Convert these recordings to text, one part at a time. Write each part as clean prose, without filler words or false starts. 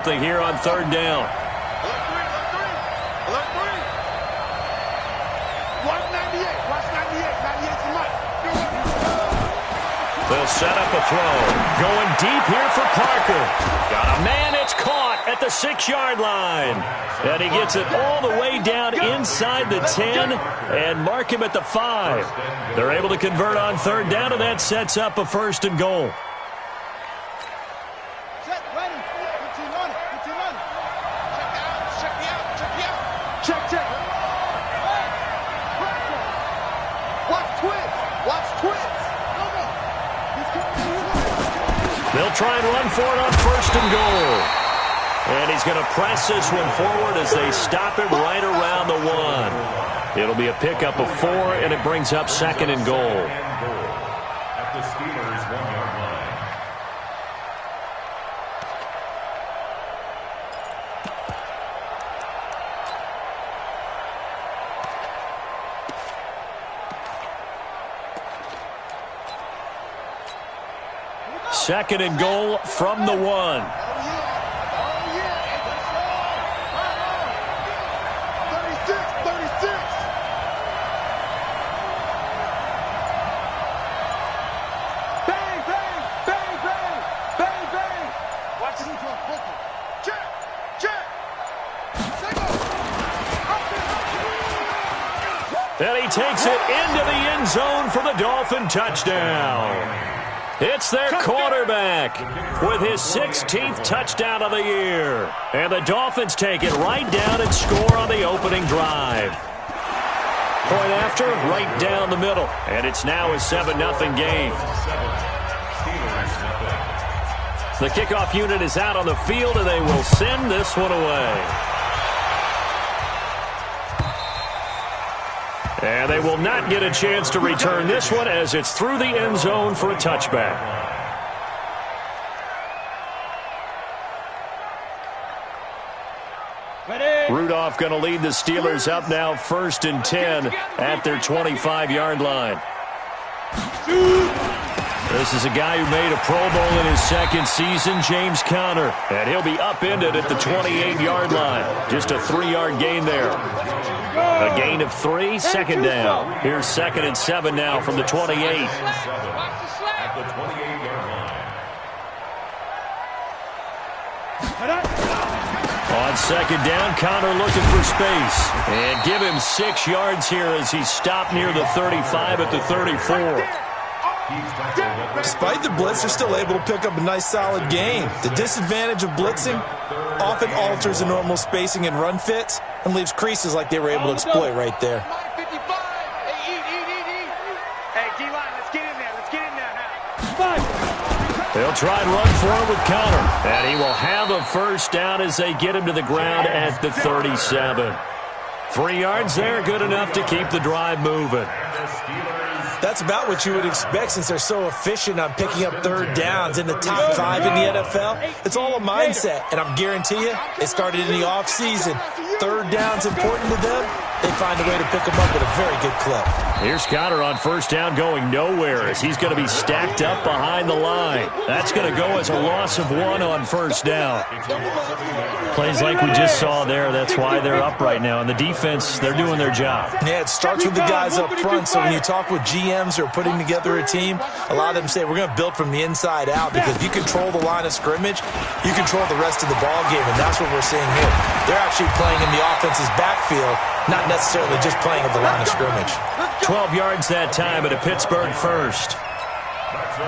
Here on third down. Alert three. Watch 98. Watch 98. 98's the mic. They'll set up a throw. Going deep here for Parker. Got a man. It's caught at the 6-yard line. And he gets it all the way down inside the 10 and mark him at the 5. They're able to convert on third down, and that sets up a 1st and goal. They'll try and run for it on 1st and goal. And he's going to press this one forward as they stop it right around the 1. It'll be a pickup of 4, and it brings up 2nd and goal. At the Steelers' 1-yard line. Second and goal from the 1. And he takes it into the end zone for the Dolphin touchdown. It's their quarterback with his 16th touchdown of the year. And the Dolphins take it right down and score on the opening drive. Point after, right down the middle. And it's now a 7-0 game. The kickoff unit is out on the field, and they will send this one away. And they will not get a chance to return this one as it's through the end zone for a touchback. Rudolph going to lead the Steelers up now 1st and 10 at their 25-yard line. This is a guy who made a Pro Bowl in his 2nd season, James Conner. And he'll be upended at the 28-yard line. Just a 3-yard gain there. A gain of 3, 2nd down. Here's 2nd and 7 now from the 28. At the 28-yard line. On 2nd down, Conner looking for space. And give him 6 yards here as he's stopped near the 35 at the 34. Despite the blitz, they're still able to pick up a nice solid gain. The disadvantage of blitzing often alters the normal spacing and run fits and leaves creases like they were able to exploit right there. Hey, D-line, let's get in there. Let's get in there now. They'll try and run for it with Conner. And he will have a 1st down as they get him to the ground at the 37. 3 yards there, good enough to keep the drive moving. That's about what you would expect since they're so efficient on picking up 3rd downs in the top 5 in the NFL. It's all a mindset, and I'm guarantee you, it started in the offseason. 3rd down's important to them. They find a way to pick them up at a very good clip. Here's Conner on 1st down going nowhere as he's going to be stacked up behind the line. That's going to go as a loss of 1 on 1st down. Plays like we just saw there, that's why they're up right now. And the defense, they're doing their job. Yeah, it starts with the guys up front. So when you talk with GMs who are putting together a team, a lot of them say we're going to build from the inside out because if you control the line of scrimmage, you control the rest of the ball game, and that's what we're seeing here. They're actually playing in the offense's backfield, not necessarily just playing at the line of scrimmage. 12 yards that time at a Pittsburgh 1st.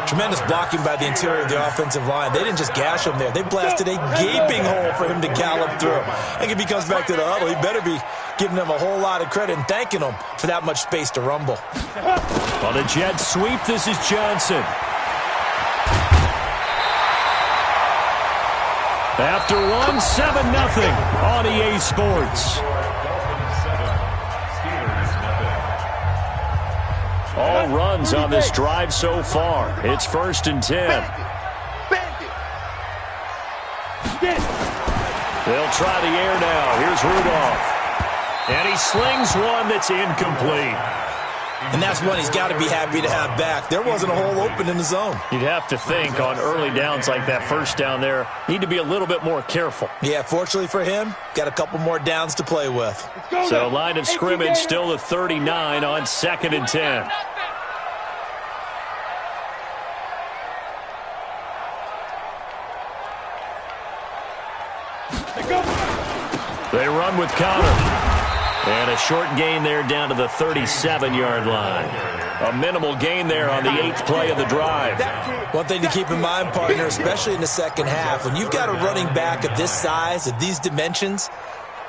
Tremendous blocking by the interior of the offensive line. They didn't just gash him there. They blasted a gaping hole for him to gallop through. And if he comes back to the huddle, he better be giving them a whole lot of credit and thanking them for that much space to rumble. On the jet sweep, this is Johnson. After 1, 7-0 on EA Sports. All runs on this drive so far. It's 1st and 10. They'll try the air now. Here's Rudolph. And he slings one that's incomplete. And that's one he's got to be happy to have back. There wasn't a hole open in the zone. You'd have to think on early downs like that first down there, need to be a little bit more careful. Yeah, fortunately for him, got a couple more downs to play with. So line of scrimmage still the 39 on 2nd and 10. They run with Connor. And a short gain there down to the 37-yard line. A minimal gain there on the 8th play of the drive. One thing to keep in mind, partner, especially in the second half, when you've got a running back of this size, of these dimensions,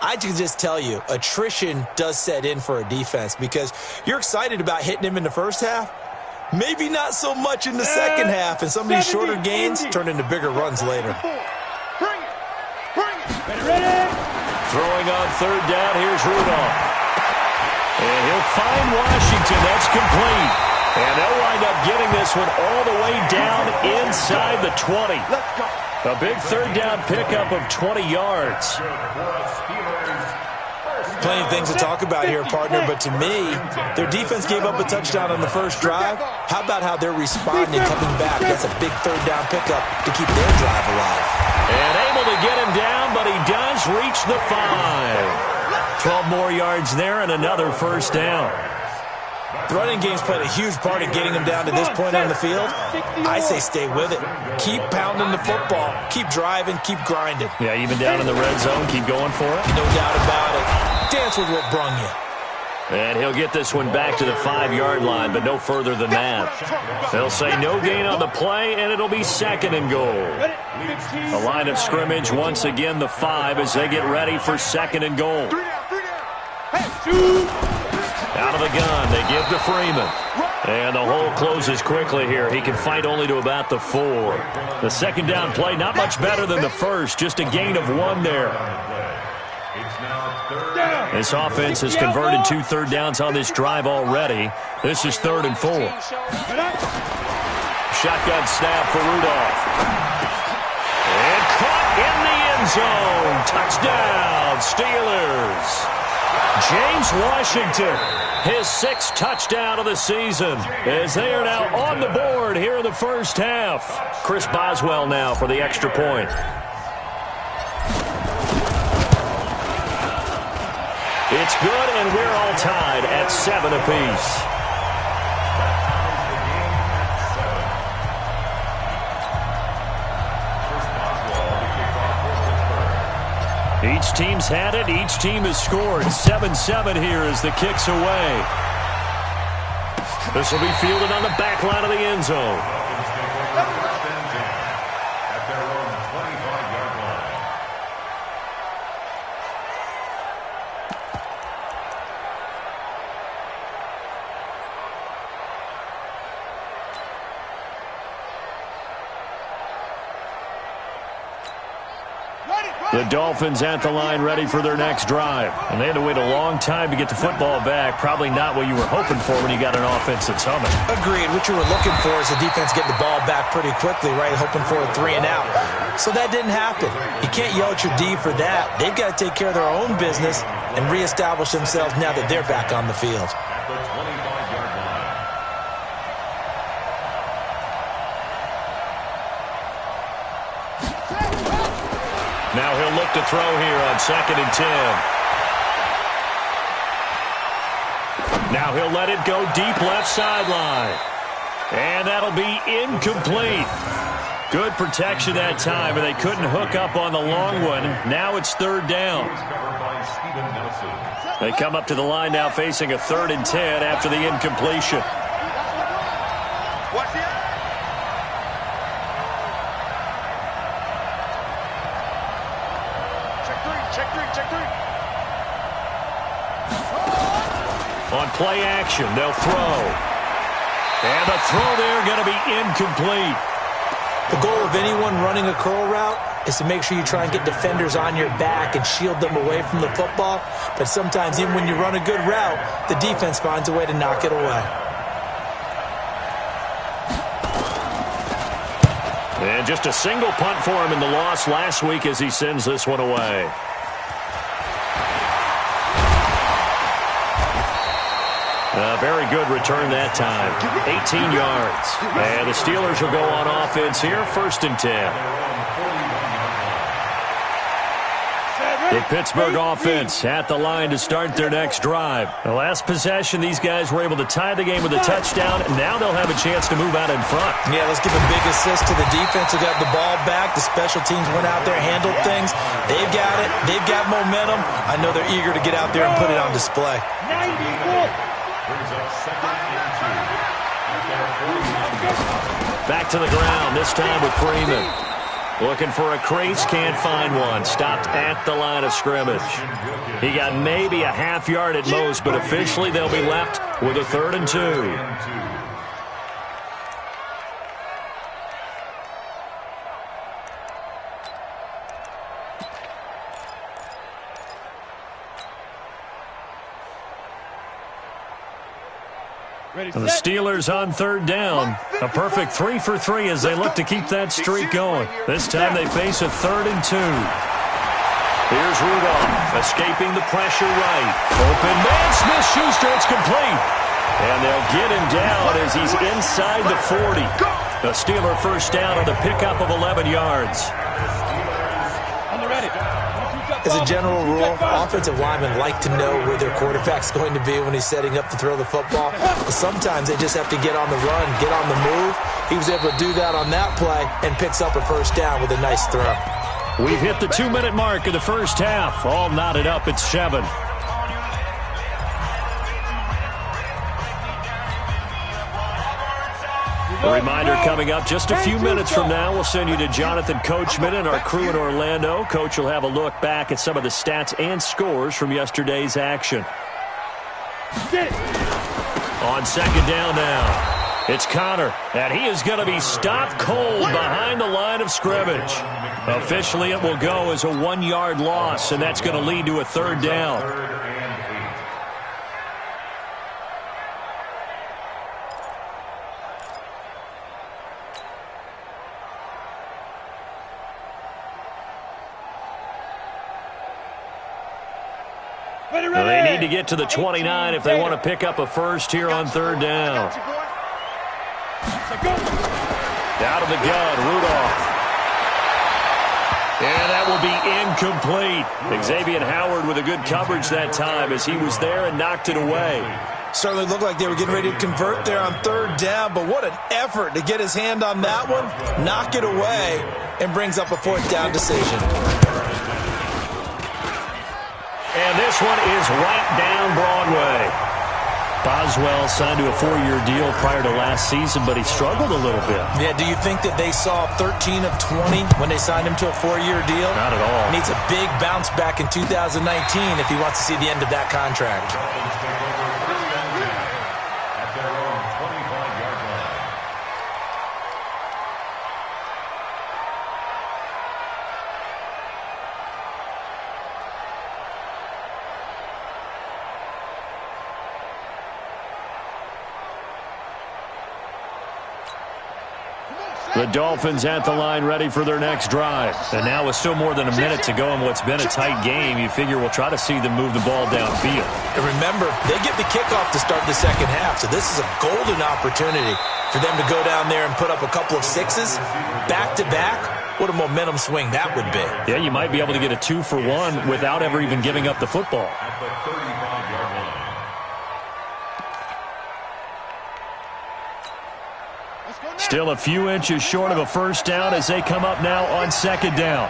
I can just tell you, attrition does set in for a defense because you're excited about hitting him in the first half. Maybe not so much in the second half, and some of these shorter gains turn into bigger runs later. Throwing on 3rd down, here's Rudolph. And he'll find Washington. That's complete. And they'll wind up getting this one all the way down inside the 20. A big 3rd down pickup of 20 yards. Plenty of things to talk about here, partner, but to me, their defense gave up a touchdown on the first drive. How about how they're responding, coming back? That's a big 3rd down pickup to keep their drive alive. And able to get him down, but he does reach the 5. 12 more yards there and another first down. The running game's played a huge part in getting him down to this point on the field. I say stay with it. Keep pounding the football. Keep driving. Keep grinding. Yeah, even down in the red zone, keep going for it. No doubt about it. Dance with what brung you. And he'll get this one back to the 5-yard line, but no further than that. They'll say no gain on the play, and it'll be 2nd and goal. The line of scrimmage, once again, the 5 as they get ready for 2nd and goal. Out of the gun, they give to Freeman. And the hole closes quickly here. He can fight only to about the 4. The 2nd down play, not much better than the first, just a gain of 1 there. This offense has converted 2 third downs on this drive already. This is 3rd and 4. Shotgun snap for Rudolph. And caught in the end zone. Touchdown, Steelers. James Washington, his 6th touchdown of the season, as they are now on the board here in the first half. Chris Boswell now for the extra point. It's good, and we're all tied at 7 apiece. Each team's had it. Each team has scored. 7-7 here as the kick's away. This will be fielded on the back line of the end zone. The Dolphins at the line ready for their next drive. And they had to wait a long time to get the football back. Probably not what you were hoping for when you got an offense that's humming. Agreed. What you were looking for is the defense getting the ball back pretty quickly, right? Hoping for a 3 and out. So that didn't happen. You can't yell at your D for that. They've got to take care of their own business and reestablish themselves now that they're back on the field. Now he'll look to throw here on 2nd and 10. Now he'll let it go deep left sideline. And that'll be incomplete. Good protection that time, and they couldn't hook up on the long one. Now it's 3rd down. They come up to the line now facing a 3rd and 10 after the incompletion. On play action, they'll throw. And the throw there going to be incomplete. The goal of anyone running a curl route is to make sure you try and get defenders on your back and shield them away from the football. But sometimes even when you run a good route, the defense finds a way to knock it away. And just a single punt for him in the loss last week as he sends this one away. A very good return that time. 18 yards. And the Steelers will go on offense here, 1st and 10. The Pittsburgh offense at the line to start their next drive. The last possession, these guys were able to tie the game with a touchdown, and now they'll have a chance to move out in front. Yeah, let's give a big assist to the defense who got the ball back. The special teams went out there, handled things. They've got it. They've got momentum. I know they're eager to get out there and put it on display. Back to the ground, this time with Freeman. Looking for a crease, can't find one. Stopped at the line of scrimmage. He got maybe a half yard at most, but officially they'll be left with a 3rd and 2. And the Steelers on 3rd down. A perfect 3 for 3 as they look to keep that streak going. This time they face a 3rd and 2. Here's Rudolph escaping the pressure right. Open man, Smith-Schuster, it's complete. And they'll get him down as he's inside the 40. The Steeler 1st down on the pickup of 11 yards. As a general rule, offensive linemen like to know where their quarterback's going to be when he's setting up to throw the football. But sometimes they just have to get on the run, get on the move. He was able to do that on that play and picks up a 1st down with a nice throw. We've hit the 2-minute mark of the 1st half. All knotted up at 7. A reminder coming up just a few minutes from now. We'll send you to Jonathan Coachman and our crew in Orlando. Coach will have a look back at some of the stats and scores from yesterday's action. On 2nd down now, it's Connor, and he is going to be stopped cold behind the line of scrimmage. Officially, it will go as a 1-yard loss, and that's going to lead to a 3rd down. They need to get to the 29 if they want to pick up a 1st here on 3rd down. Out of the gun, Rudolph. And that will be incomplete. Xavier Howard with a good coverage that time as he was there and knocked it away. Certainly looked like they were getting ready to convert there on 3rd down, but what an effort to get his hand on that one, knock it away, and brings up a 4th down decision. And this one is right down Broadway. Boswell signed to a 4-year deal prior to last season, but he struggled a little bit. Yeah, do you think that they saw 13 of 20 when they signed him to a 4-year deal? Not at all. Needs a big bounce back in 2019 if he wants to see the end of that contract. The Dolphins at the line ready for their next drive. And now with still more than a minute to go in what's been a tight game, you figure we'll try to see them move the ball downfield. And remember, they get the kickoff to start the 2nd half, so this is a golden opportunity for them to go down there and put up a couple of 6s back-to-back. What a momentum swing that would be. Yeah, you might be able to get a 2-for-1 without ever even giving up the football. Still a few inches short of a 1st down as they come up now on 2nd down.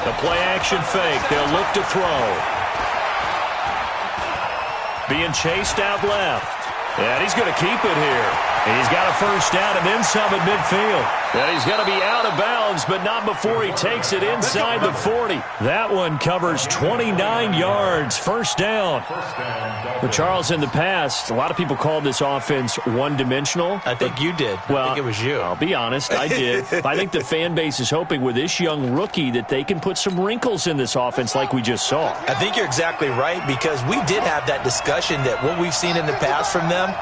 The play-action fake. They'll look to throw. Being chased out left. And he's going to keep it here. And he's got a 1st down and then some at midfield. And he's going to be out of bounds, but not before he takes it inside the 40. That one covers 29 yards. 1st down. Well, Charles, in the past, a lot of people called this offense one-dimensional. I think you did. Well, I think it was you. I'll be honest, I did. I think the fan base is hoping with this young rookie that they can put some wrinkles in this offense like we just saw. I think you're exactly right because we did have that discussion that what we've seen in the past from them,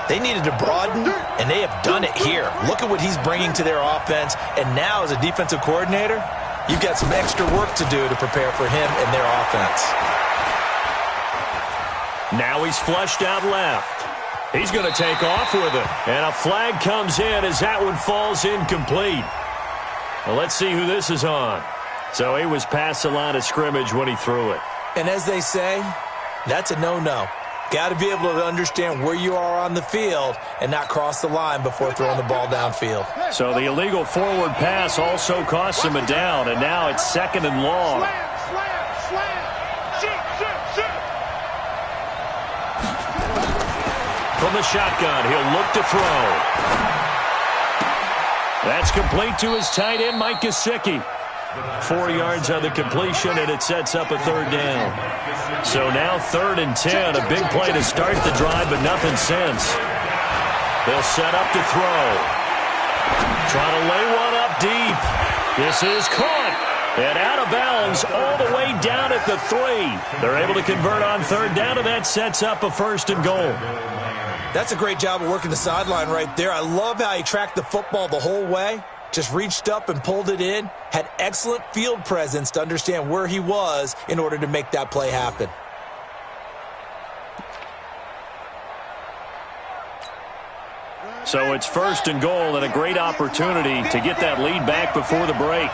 they needed to broaden, and they have done it here. Look at what he's bringing to their offense, and now as a defensive coordinator, you've got some extra work to do to prepare for him and their offense. Now he's flushed out left. He's going to take off with it. And a flag comes in as that one falls incomplete. Well, let's see who this is on. So he was past the line of scrimmage when he threw it. And as they say, that's a no-no. Got to be able to understand where you are on the field and not cross the line before throwing the ball downfield. So the illegal forward pass also cost him a down, and now it's 2nd and long. From the shotgun, he'll look to throw. That's complete to his tight end, Mike Gesicki. 4 yards on the completion, and it sets up a 3rd down. So now 3rd and 10, a big play to start the drive, but nothing since. They'll set up to throw. Trying to lay one up deep. This is caught. And out of bounds all the way down at the 3. They're able to convert on 3rd down, and that sets up a 1st and goal. That's a great job of working the sideline right there. I love how he tracked the football the whole way. Just reached up and pulled it in. Had excellent field presence to understand where he was in order to make that play happen. So it's 1st and goal and a great opportunity to get that lead back before the break.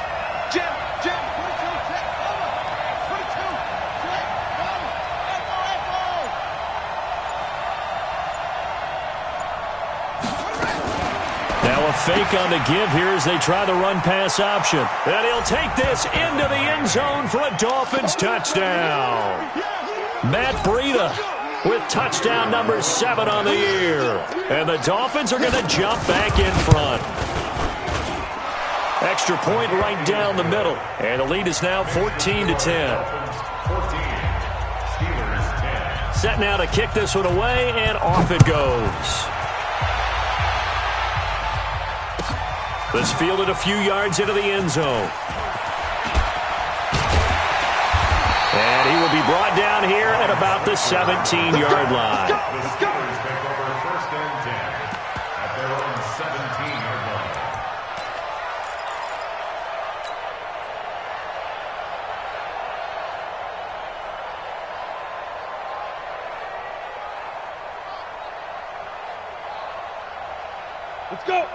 Fake on the give here as they try the run-pass option. And he'll take this into the end zone for a Dolphins touchdown. Matt Breida with touchdown number 7 on the year. And the Dolphins are going to jump back in front. Extra point right down the middle. And the lead is now 14-10. Set now to kick this one away, and off it goes. This fielded a few yards into the end zone. And he will be brought down here at about the 17-yard line. The Steelers take over 1st and 10 at their own 17-yard line.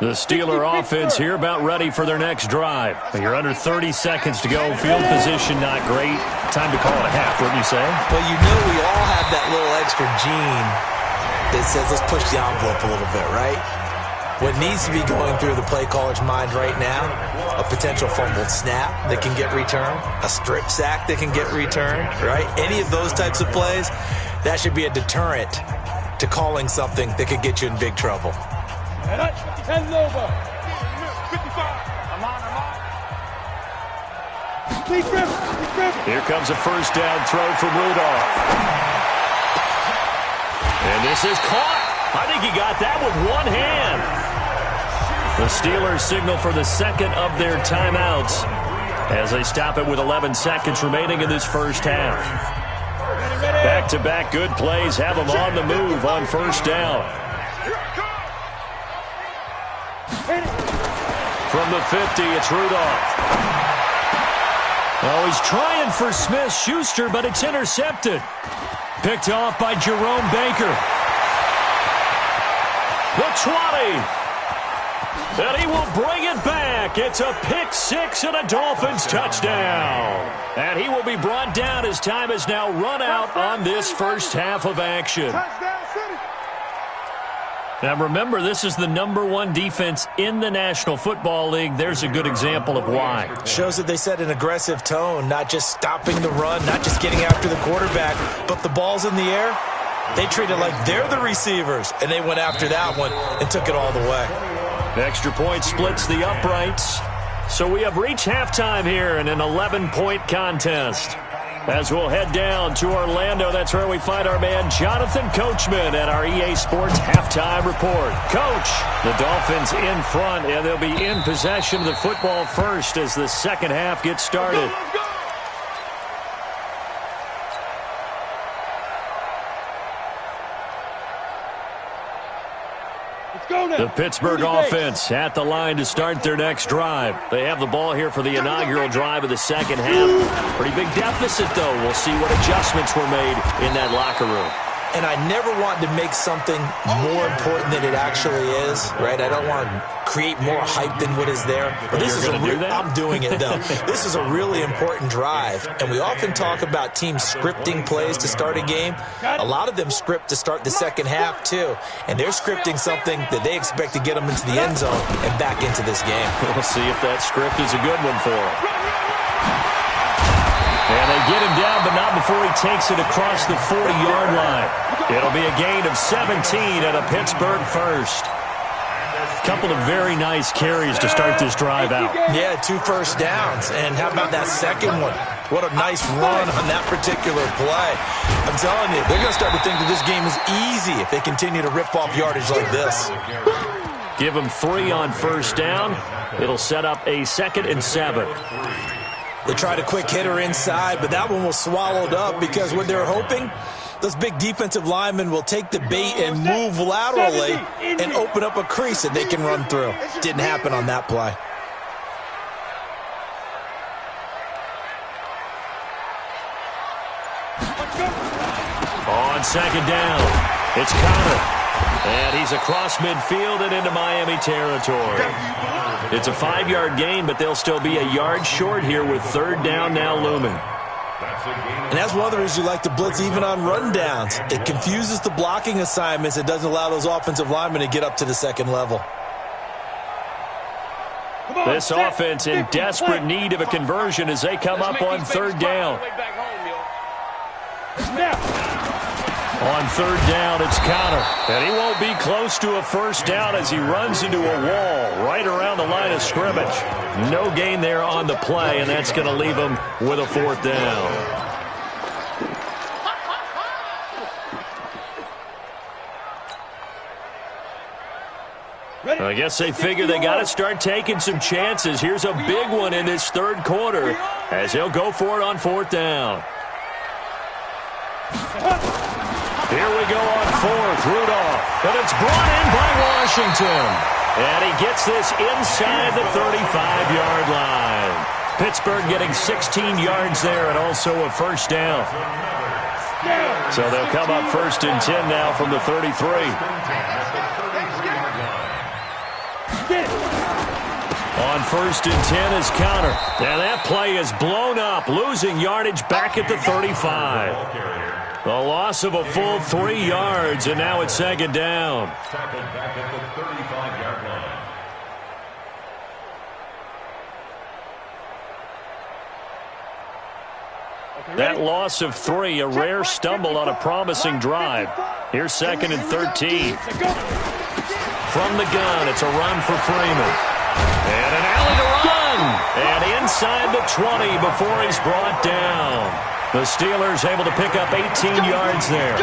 The Steeler offense here about ready for their next drive. You're under 30 seconds to go. Field position not great. Time to call it a half, wouldn't you say? Well, you know we all have that little extra gene that says let's push the envelope a little bit, right? What needs to be going through the play caller's mind right now, a potential fumbled snap that can get returned, a strip sack that can get returned, right? Any of those types of plays, that should be a deterrent to calling something that could get you in big trouble. 10's over. 55. Here comes a 1st down throw from Rudolph. And this is caught. I think he got that with one hand. The Steelers signal for the 2nd of their timeouts as they stop it with 11 seconds remaining in this 1st half. Back-to-back good plays have them on the move on 1st down. From the 50, it's Rudolph. Oh, he's trying for Smith-Schuster, but it's intercepted. Picked off by Jerome Baker. The 20. And he will bring it back. It's a pick-6 and a Dolphins touchdown. And he will be brought down as time has now run out on this 1st half of action. Now remember, this is the #1 defense in the National Football League. There's a good example of why. Shows that they set an aggressive tone, not just stopping the run, not just getting after the quarterback, but the ball's in the air. They treat it like they're the receivers, and they went after that one and took it all the way. Extra point splits the uprights. So we have reached halftime here in an 11-point contest. As we'll head down to Orlando, that's where we find our man Jonathan Coachman at our EA Sports Halftime Report. Coach, the Dolphins in front, and they'll be in possession of the football first as the 2nd half gets started. Let's go The Pittsburgh offense at the line to start their next drive. They have the ball here for the inaugural drive of the second half. Pretty big deficit, though. We'll see what adjustments were made in that locker room. And I never want to make something more important than it actually is, right? I don't want to create more hype than what is there. But this is I'm doing it, though. This is a really important drive. And we often talk about teams scripting plays to start a game. A lot of them script to start the second half, too. And they're scripting something that they expect to get them into the end zone and back into this game. We'll see if that script is a good one for them. And they get him down, but not before he takes it across the 40-yard line. It'll be a gain of 17 and a Pittsburgh first. Couple of very nice carries to start this drive out. Yeah, 2 first downs. And how about that second one? What a nice run on that particular play. I'm telling you, they're going to start to think that this game is easy if they continue to rip off yardage like this. Give them 3 on first down. It'll set up a 2nd and 7. They tried a quick hitter inside, but that one was swallowed up because what they're hoping, those big defensive linemen will take the bait and move laterally and open up a crease that they can run through. Didn't happen on that play. On second down, it's Connor. And he's across midfield and into Miami territory. It's a 5-yard gain, but they'll still be a yard short here with 3rd down now looming. And that's one of the reasons you like to blitz even on rundowns. It confuses the blocking assignments. It doesn't allow those offensive linemen to get up to the second level. This offense in desperate need of a conversion as they come up on 3rd down. On 3rd down, it's Connor. And he won't be close to a first down as he runs into a wall right around the line of scrimmage. No gain there on the play, and that's going to leave him with a 4th down. I guess they figure they got to start taking some chances. Here's a big one in this 3rd quarter as he'll go for it on 4th down. Here we go on 4th, Rudolph. And it's brought in by Washington. And he gets this inside the 35-yard line. Pittsburgh getting 16 yards there and also a first down. So they'll come up 1st and 10 now from the 33. On 1st and 10 is Connor. And that play is blown up, losing yardage back at the 35. The loss of a full 3 yards, and now it's 2nd down. Tackled back at the 35-yard line. That loss of 3, a rare stumble on a promising drive. Here's 2nd and 13. From the gun, it's a run for Freeman. And an alley to run. And inside the 20 before he's brought down. The Steelers able to pick up 18 yards there.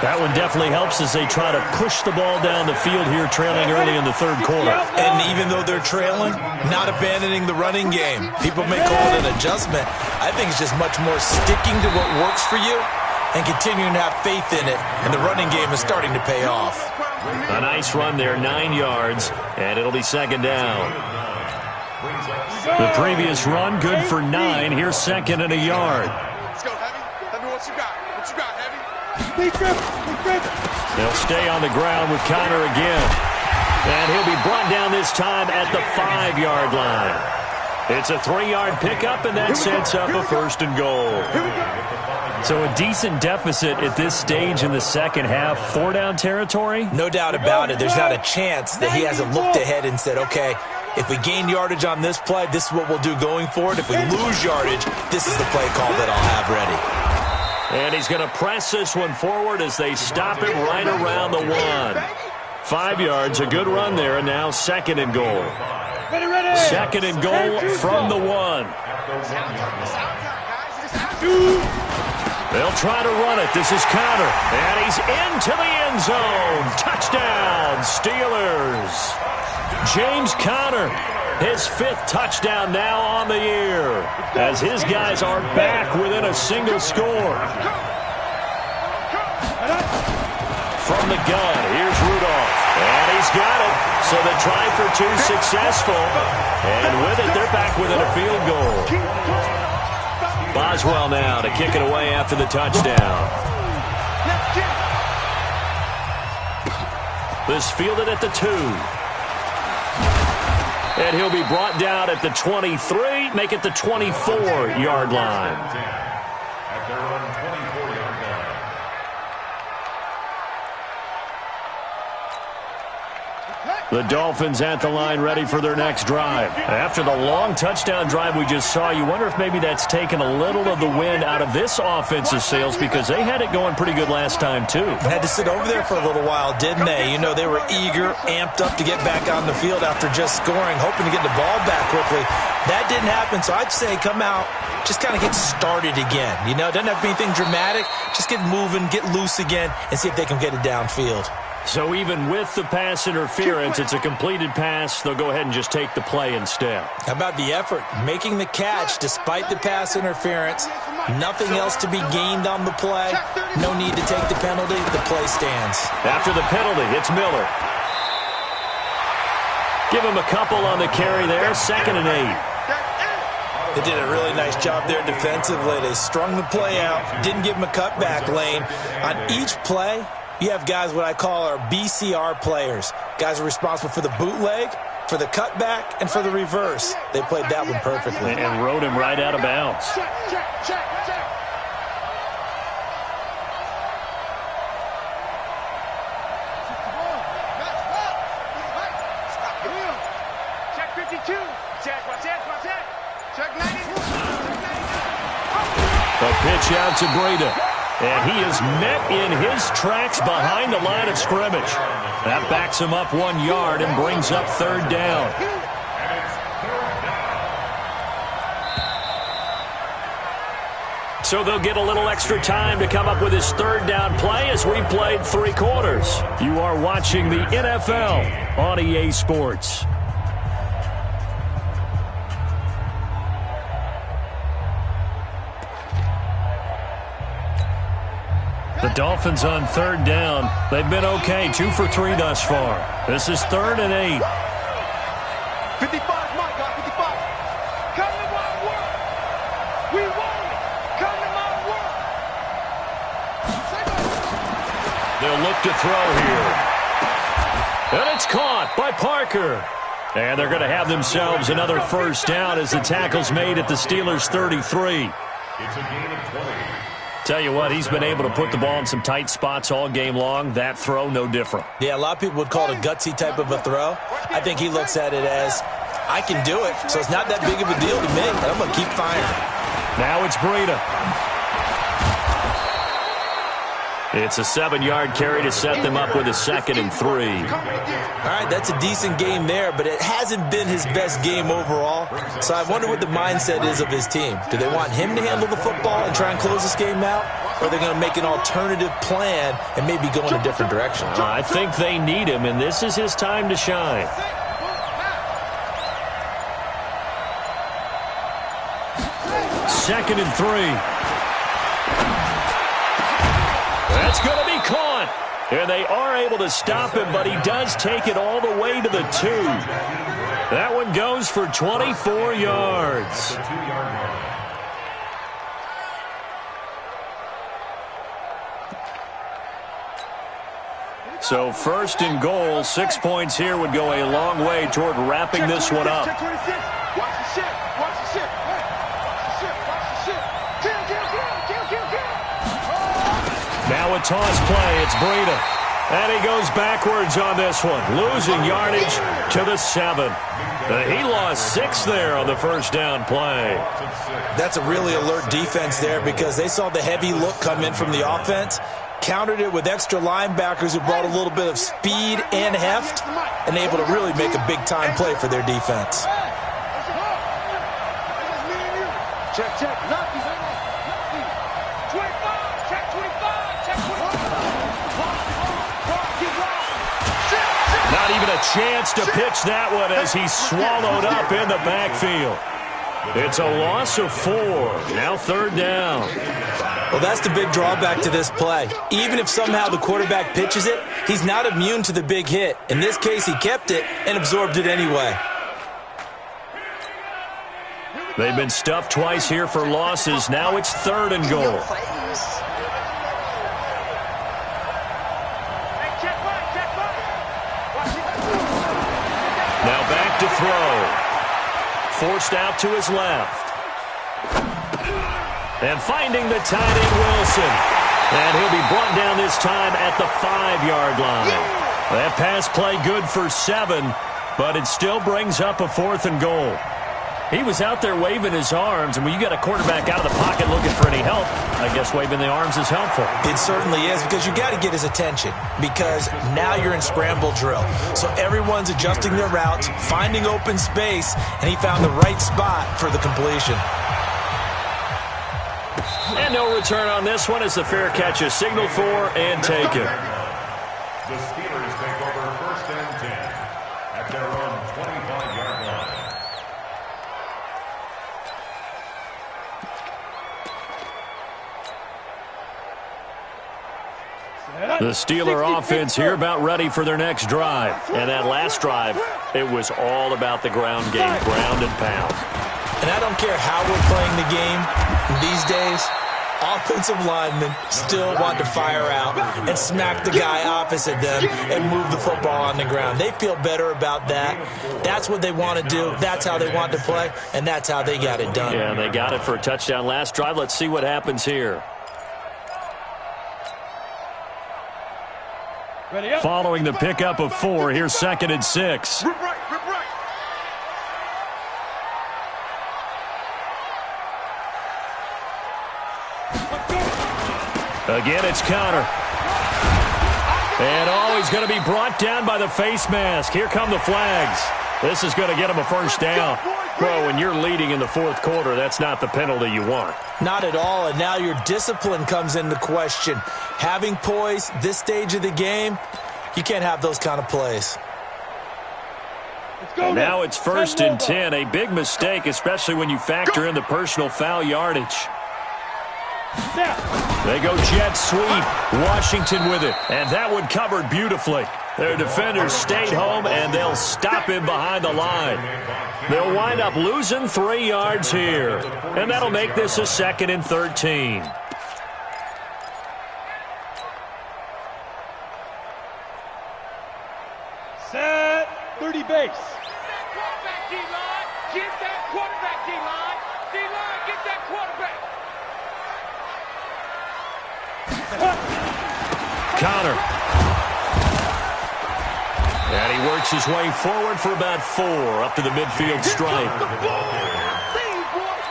That one definitely helps as they try to push the ball down the field here, trailing early in the 3rd quarter. And even though they're trailing, not abandoning the running game. People may call it an adjustment. I think it's just much more sticking to what works for you and continuing to have faith in it. And the running game is starting to pay off. A nice run there, 9 yards, and it'll be 2nd down. The previous run, good for 9. Here's 2nd and a yard. Let's go, Heavy. Tell me what you got. What you got, Heavy? They'll stay on the ground with Connor again. And he'll be brought down this time at the 5-yard line. It's a 3-yard pickup, and that sets up a 1st and goal. So a decent deficit at this stage in the second half. 4-down territory? No doubt about it. There's not a chance that he hasn't looked ahead and said, okay, if we gain yardage on this play, this is what we'll do going forward. If we lose yardage, this is the play call that I'll have ready. And he's going to press this one forward as they stop it right around the 1. 5 yards, a good run there, and now 2nd and goal. 2nd and goal from the 1. They'll try to run it. This is Connor. And he's into the end zone. Touchdown, Steelers. James Conner, his 5th touchdown now on the year, as his guys are back within a single score. From the gun, here's Rudolph. And he's He's got it. So the try for two successful. And with it, they're back within a field goal. Boswell now to kick it away after the touchdown. This fielded at the 2. And he'll be brought down at the 23, make it the 24-yard line. At their own 24-yard line. The Dolphins at the line ready for their next drive. After the long touchdown drive we just saw, you wonder if maybe that's taken a little of the wind out of this offense's sails because they had it going pretty good last time, too. Had to sit over there for a little while, didn't they? You know, they were eager, amped up to get back on the field after just scoring, hoping to get the ball back quickly. That didn't happen, so I'd say come out, just kind of get started again. You know, it doesn't have to be anything dramatic. Just get moving, get loose again, and see if they can get it downfield. So even with the pass interference, it's a completed pass. They'll go ahead and just take the play instead. How about the effort? Making the catch despite the pass interference. Nothing else to be gained on the play. No need to take the penalty. The play stands. After the penalty, it's Miller. Give him a couple on the carry there. 2nd and 8. They did a really nice job there defensively. They strung the play out. Didn't give him a cutback lane. On each play, you have guys what I call our BCR players. Guys are responsible for the bootleg, for the cutback, and for the reverse. They played that one perfectly. And rode him right out of bounds. Check 52. Check, check 90. The pitch out to Breida. And he is met in his tracks behind the line of scrimmage. That backs him up 1 yard and brings up 3rd down. So they'll get a little extra time to come up with his 3rd down play as we played 3 quarters. You are watching the NFL on EA Sports. The Dolphins on 3rd down. They've been okay, 2 for 3 thus far. This is 3rd and 8. 55, my God, 55. Come to my work. We want it. Come to my work. They'll look to throw here. And it's caught by Parker. And they're going to have themselves another 1st down as the tackle's made at the Steelers' 33. It's a gain of 20. Tell you what, he's been able to put the ball in some tight spots all game long. That throw, no different. Yeah, a lot of people would call it a gutsy type of a throw. I think he looks at it as, I can do it, so it's not that big of a deal to me, and I'm going to keep firing. Now it's Breida. It's a 7-yard carry to set them up with a 2nd and 3. All right, that's a decent game there, but it hasn't been his best game overall. So I wonder what the mindset is of his team. Do they want him to handle the football and try and close this game out? Or are they going to make an alternative plan and maybe go in a different direction? I think they need him, and this is his time to shine. Second and 3. That's going to be caught. And they are able to stop him, but he does take it all the way to the 2. That one goes for 24 yards. So 1st and goal, 6 points here would go a long way toward wrapping this one up. Watch the shit. Watch the shit. Now a toss play. It's Breida. And he goes backwards on this one, losing yardage to the 7. He lost 6 there on the 1st down play. That's a really alert defense there because they saw the heavy look come in from the offense, countered it with extra linebackers who brought a little bit of speed and heft, and able to really make a big-time play for their defense. Check. Lucky. 25. Check 25. Check 25. Not even a chance to pitch that one as he's swallowed up in the backfield. It's a loss of 4. Now 3rd down. Well, that's the big drawback to this play. Even if somehow the quarterback pitches it, he's not immune to the big hit. In this case, he kept it and absorbed it anyway. They've been stuffed twice here for losses. Now it's 3rd and goal. Now back to throw. Forced out to his left. And finding the tight end, Wilson. And he'll be brought down this time at the 5-yard line. That pass play good for 7, but it still brings up a 4th and goal. He was out there waving his arms, and when you got a quarterback out of the pocket looking for any help, I guess waving the arms is helpful. It certainly is, because you got to get his attention, because now you're in scramble drill. So everyone's adjusting their routes, finding open space, and he found the right spot for the completion. And no return on this one as the fair catch is signaled for and taken. The Steelers take over 1st and 10 at their own 25-yard line. The Steeler offense here about ready for their next drive. And that last drive, it was all about the ground game, ground and pound. And I don't care how we're playing the game these days, offensive linemen still want to fire out and smack the guy opposite them and move the football on the ground. They feel better about that. That's what they want to do. That's how they want to play, and that's how they got it done. Yeah, and they got it for a touchdown last drive. Let's see what happens here. Following the pickup of 4, here's 2nd and 6. Rip right, rip right. Again, it's Connor. And oh, he's going to be brought down by the face mask. Here come the flags. This is going to get him a 1st down. Well, when you're leading in the 4th quarter, that's not the penalty you want. Not at all, and now your discipline comes into question. Having poise this stage of the game, you can't have those kind of plays. And now it's 1st and 10. A big mistake, especially when you factor in the personal foul yardage. They go jet sweep. Washington with it. And that one covered beautifully. Their defenders stayed home, and they'll stop him behind the line. They'll wind up losing 3 yards here. And that'll make this a 2nd and 13. Set 30 base. Get that quarterback, D-line. D-line, get that quarterback. Connor. And he works his way forward for about 4 up to the midfield stripe.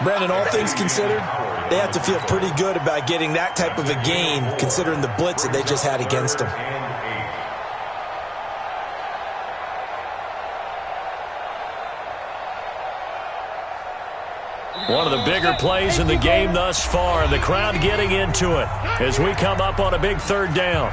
Brandon, all things considered, they have to feel pretty good about getting that type of a gain considering the blitz that they just had against them. One of the bigger plays in the game thus far, and the crowd getting into it as we come up on a big 3rd down.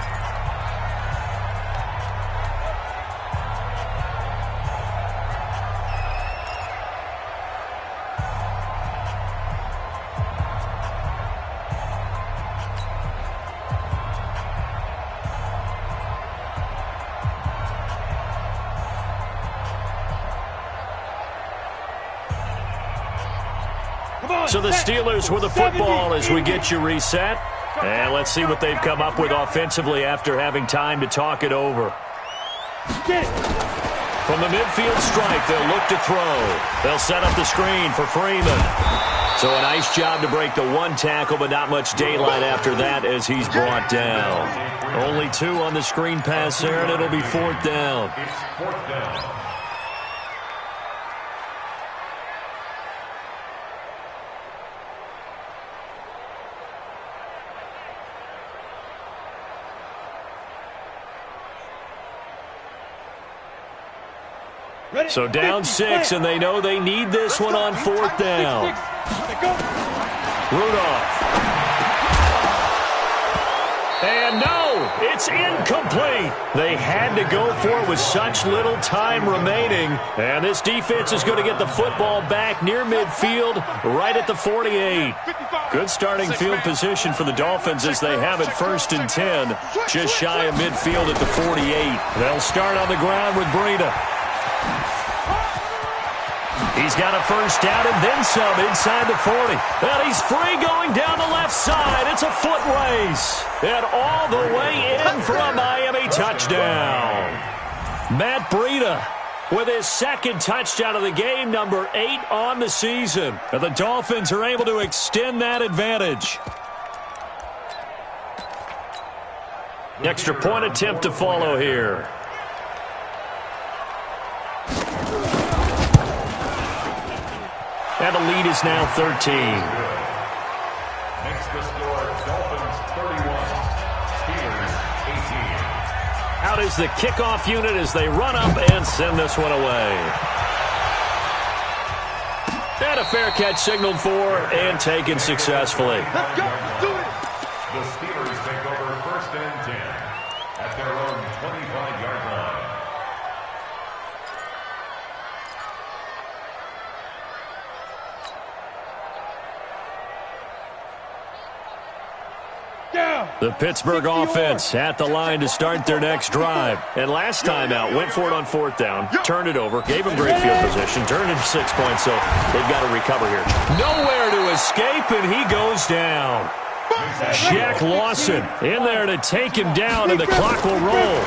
So the Steelers with the football as we get you reset. And let's see what they've come up with offensively after having time to talk it over. From the midfield stripe, they'll look to throw. They'll set up the screen for Freeman. So a nice job to break the 1 tackle, but not much daylight after that as he's brought down. Only 2 on the screen pass there, and it'll be 4th down. It's 4th down. So down 6, and they know they need this one on 4th down. Rudolph. And no! It's incomplete. They had to go for it with such little time remaining. And this defense is going to get the football back near midfield, right at the 48. Good starting field position for the Dolphins as they have it 1st and 10, just shy of midfield at the 48. They'll start on the ground with Breida. He's got a first down and then some inside the 40. And he's free going down the left side. It's a foot race. And all the way in for a Miami touchdown. Matt Breida with his 2nd touchdown of the game, number 8 on the season. And the Dolphins are able to extend that advantage. Extra point attempt to follow here. And the lead is now 13. Makes the score Dolphins 31, Steelers 18. Out is the kickoff unit as they run up and send this one away. And a fair catch signaled for and taken successfully. Let's go. Let's do it. The Steelers take over 1st and 10 at their own 25-yard line. The Pittsburgh offense at the line to start their next drive. And last time out, went for it on 4th down, turned it over, gave them great field position, turned it 6 points, so they've got to recover here. Nowhere to escape, and he goes down. Shaq Lawson in there to take him down, and the clock will roll.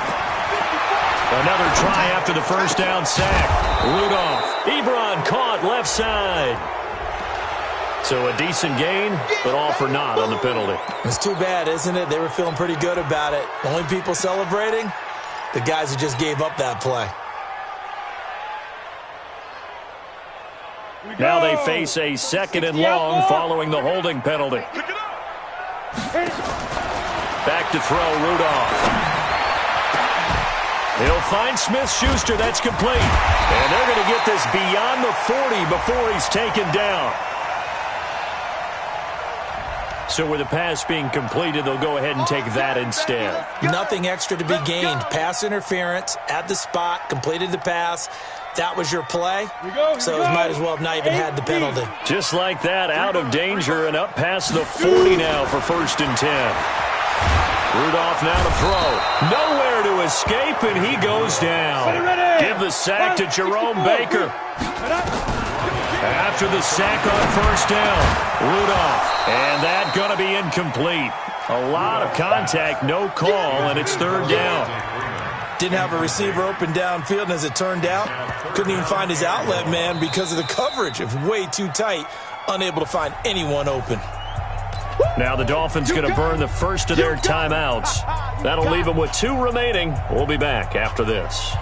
Another try after the first down sack. Rudolph. Ebron caught left side. So a decent gain, but all for naught on the penalty. It's too bad, isn't it? They were feeling pretty good about it. The only people celebrating, the guys who just gave up that play. Now they face a 2nd and long following the holding penalty. Back to throw, Rudolph. He'll find Smith-Schuster. That's complete. And they're going to get this beyond the 40 before he's taken down. So with the pass being completed, they'll go ahead and take that instead. Nothing extra to be gained. Pass interference at the spot, completed the pass. That was your play, so it might as well have not even had the penalty. Just like that, out of danger and up past the 40 now for 1st and 10. Rudolph now to throw. Nowhere to escape, and he goes down. Give the sack to Jerome Baker. After the sack on 1st down, Rudolph, and that going to be incomplete. A lot of contact, no call, and it's 3rd down. Didn't have a receiver open downfield, and as it turned out, couldn't even find his outlet man because of the coverage. It was way too tight, unable to find anyone open. Now the Dolphins going to burn the first of their timeouts. That'll leave them with 2 remaining. We'll be back after this.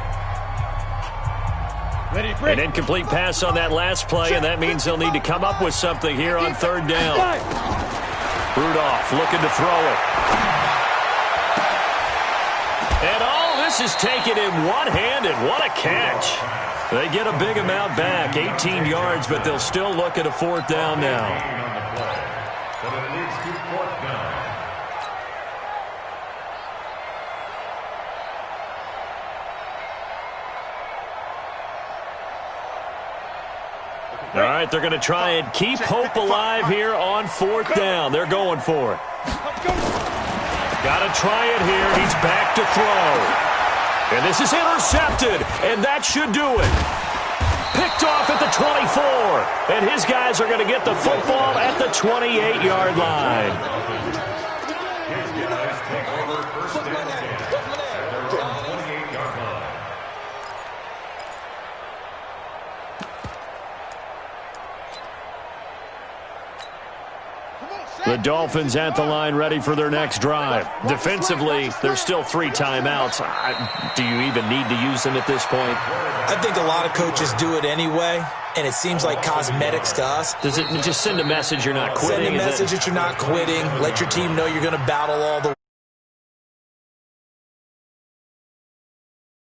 An incomplete pass on that last play, and that means they'll need to come up with something here on 3rd down. Rudolph looking to throw it. And all this is taken in one-handed. What a catch. They get a big amount back, 18 yards, but they'll still look at a 4th down now. But it leads to 4th down. All right, they're going to try and keep hope alive here on 4th down. They're going for it. Got to try it here. He's back to throw. And this is intercepted, and that should do it. Picked off at the 24, and his guys are going to get the football at the 28-yard line. His guys take over 1st and 10 at their own 28-yard line. The Dolphins at the line ready for their next drive. Defensively, there's still 3 timeouts. Do you even need to use them at this point? I think a lot of coaches do it anyway, and it seems like cosmetics to us. Does it just send a message you're not quitting? Send a message that you're not quitting. Let your team know you're going to battle all the